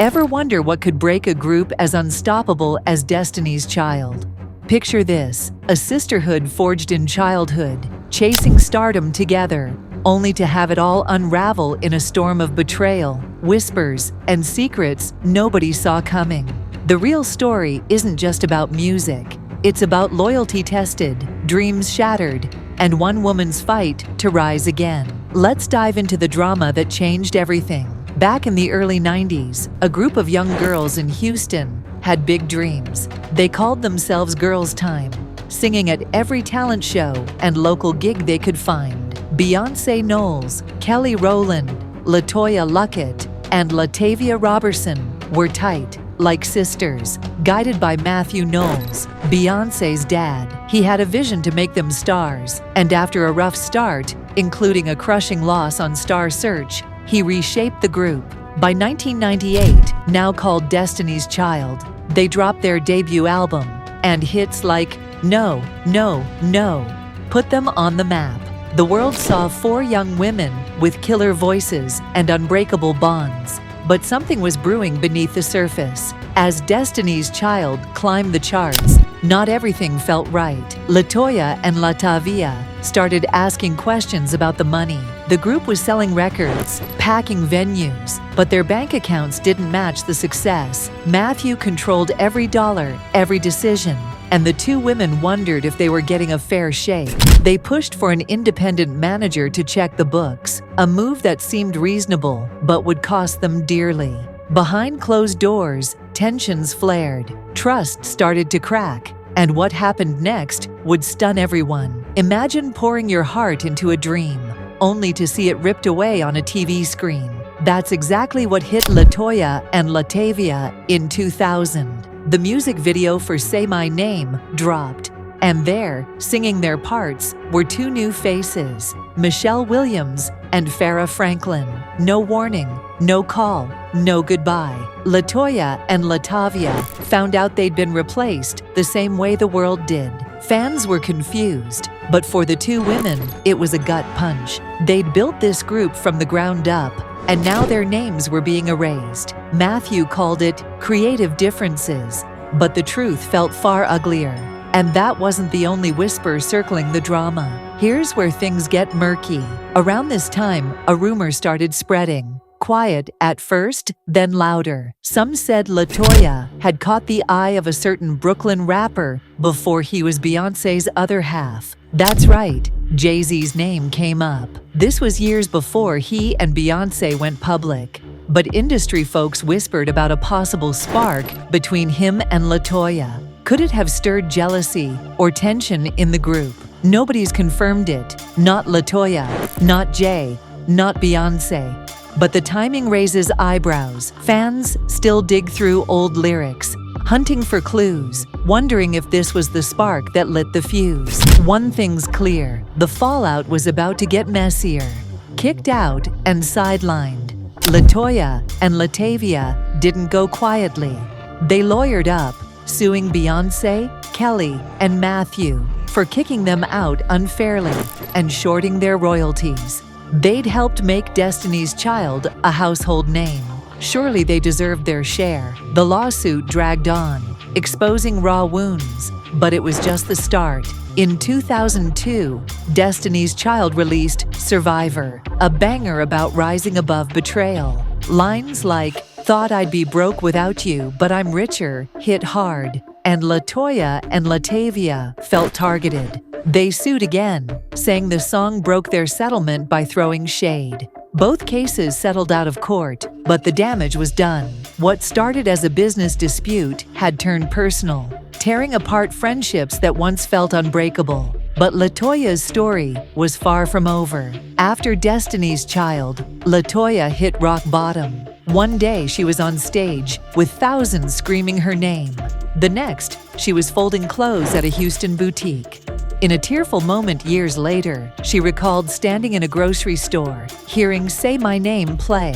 Ever wonder what could break a group as unstoppable as Destiny's Child? Picture this: a sisterhood forged in childhood, chasing stardom together, only to have it all unravel in a storm of betrayal, whispers, and secrets nobody saw coming. The real story isn't just about music. It's about loyalty tested, dreams shattered, and one woman's fight to rise again. Let's dive into the drama that changed everything. Back in the early 90s, a group of young girls in Houston had big dreams. They called themselves Girls Tyme, singing at every talent show and local gig they could find. Beyoncé Knowles, Kelly Rowland, LeToya Luckett, and LaTavia Robertson were tight, like sisters. Guided by Mathew Knowles, Beyoncé's dad, he had a vision to make them stars, and after a rough start, including a crushing loss on Star Search, he reshaped the group. By 1998, now called Destiny's Child, they dropped their debut album, and hits like No, No, No put them on the map. The world saw 4 young women with killer voices and unbreakable bonds. But something was brewing beneath the surface. As Destiny's Child climbed the charts, not everything felt right. LeToya and LaTavia started asking questions about the money. The group was selling records, packing venues, but their bank accounts didn't match the success. Mathew controlled every dollar, every decision, and the 2 women wondered if they were getting a fair shake. They pushed for an independent manager to check the books, a move that seemed reasonable but would cost them dearly. Behind closed doors, tensions flared, trust started to crack, and what happened next would stun everyone. Imagine pouring your heart into a dream, only to see it ripped away on a TV screen. That's exactly what hit LeToya and LaTavia in 2000. The music video for Say My Name dropped, and there, singing their parts, were 2 new faces, Michelle Williams and Farrah Franklin. No warning, no call, no goodbye. LeToya and LaTavia found out they'd been replaced the same way the world did. Fans were confused, but for the 2 women, it was a gut punch. They'd built this group from the ground up, and now their names were being erased. Mathew called it creative differences, but the truth felt far uglier. And that wasn't the only whisper circling the drama. Here's where things get murky. Around this time, a rumor started spreading. Quiet at first, then louder. Some said LeToya had caught the eye of a certain Brooklyn rapper before he was Beyoncé's other half. That's right, Jay-Z's name came up. This was years before he and Beyoncé went public. But industry folks whispered about a possible spark between him and LeToya. Could it have stirred jealousy or tension in the group? Nobody's confirmed it. Not LeToya, not Jay, not Beyoncé. But the timing raises eyebrows. Fans still dig through old lyrics, hunting for clues, wondering if this was the spark that lit the fuse. One thing's clear: the fallout was about to get messier. Kicked out and sidelined, LeToya and LaTavia didn't go quietly. They lawyered up, suing Beyoncé, Kelly, and Mathew for kicking them out unfairly and shorting their royalties. They'd helped make Destiny's Child a household name. Surely they deserved their share. The lawsuit dragged on, exposing raw wounds, but it was just the start. In 2002, Destiny's Child released Survivor, a banger about rising above betrayal. Lines like, "Thought I'd be broke without you, but I'm richer," hit hard, and LeToya and LaTavia felt targeted. They sued again, saying the song broke their settlement by throwing shade. Both cases settled out of court, but the damage was done. What started as a business dispute had turned personal, tearing apart friendships that once felt unbreakable. But LeToya's story was far from over. After Destiny's Child, LeToya hit rock bottom. One day she was on stage with thousands screaming her name. The next, she was folding clothes at a Houston boutique. In a tearful moment years later, she recalled standing in a grocery store, hearing Say My Name play,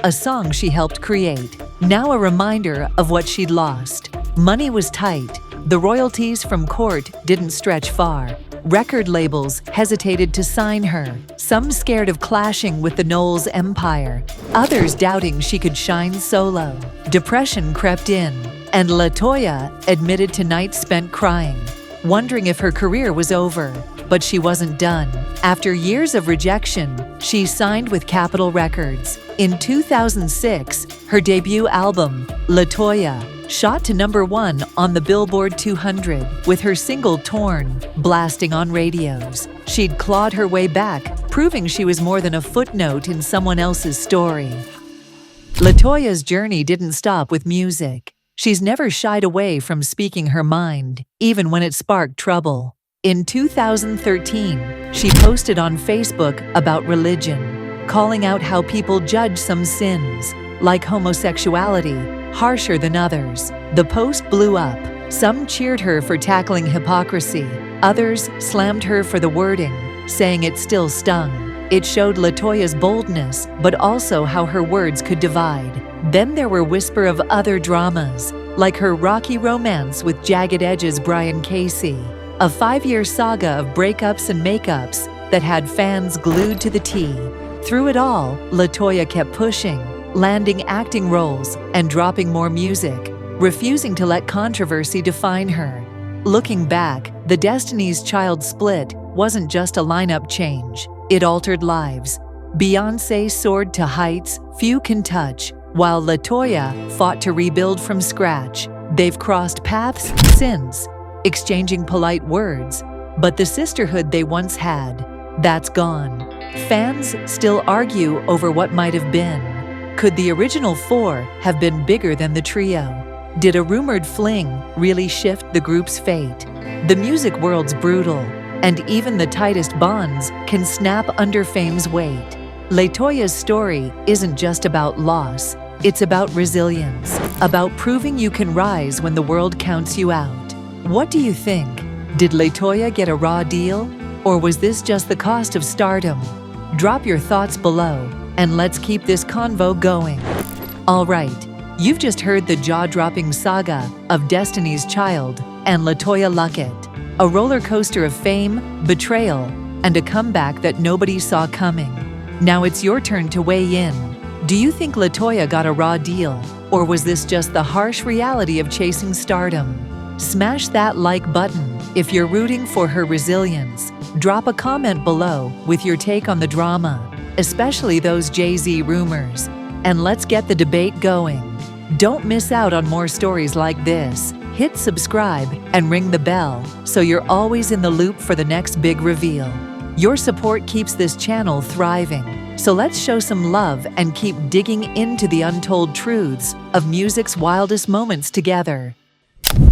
a song she helped create. Now a reminder of what she'd lost. Money was tight. The royalties from court didn't stretch far, Record labels hesitated to sign her, some scared of clashing with the Knowles empire, others doubting she could shine solo. Depression crept in, and LeToya admitted to nights spent crying, wondering if her career was over. But she wasn't done. After years of rejection, she signed with Capitol Records. In 2006, her debut album, LeToya, shot to #1 on the Billboard 200, with her single Torn blasting on radios. She'd clawed her way back, proving she was more than a footnote in someone else's story. LeToya's journey didn't stop with music. She's never shied away from speaking her mind, even when it sparked trouble. In 2013, she posted on Facebook about religion, calling out how people judge some sins, like homosexuality, harsher than others. The post blew up. Some cheered her for tackling hypocrisy. Others slammed her for the wording, saying it still stung. It showed LeToya's boldness, but also how her words could divide. Then there were whisper of other dramas, like her rocky romance with Jagged Edge's Brian Casey. A 5-year saga of breakups and makeups that had fans glued to the T. Through it all, LeToya kept pushing, landing acting roles and dropping more music, refusing to let controversy define her. Looking back, the Destiny's Child split wasn't just a lineup change, it altered lives. Beyoncé soared to heights few can touch, while LeToya fought to rebuild from scratch. They've crossed paths since, exchanging polite words, but the sisterhood they once had, that's gone. Fans still argue over what might have been. Could the original four have been bigger than the trio? Did a rumored fling really shift the group's fate? The music world's brutal, and even the tightest bonds can snap under fame's weight. LeToya's story isn't just about loss, it's about resilience, about proving you can rise when the world counts you out. What do you think? Did LeToya get a raw deal? Or was this just the cost of stardom? Drop your thoughts below, and let's keep this convo going. All right, you've just heard the jaw-dropping saga of Destiny's Child and LeToya Luckett, a roller coaster of fame, betrayal, and a comeback that nobody saw coming. Now it's your turn to weigh in. Do you think LeToya got a raw deal, or was this just the harsh reality of chasing stardom? Smash that like button if you're rooting for her resilience. Drop a comment below with your take on the drama, especially those Jay-Z rumors. And let's get the debate going. Don't miss out on more stories like this. Hit subscribe and ring the bell so you're always in the loop for the next big reveal. Your support keeps this channel thriving, so let's show some love and keep digging into the untold truths of music's wildest moments together.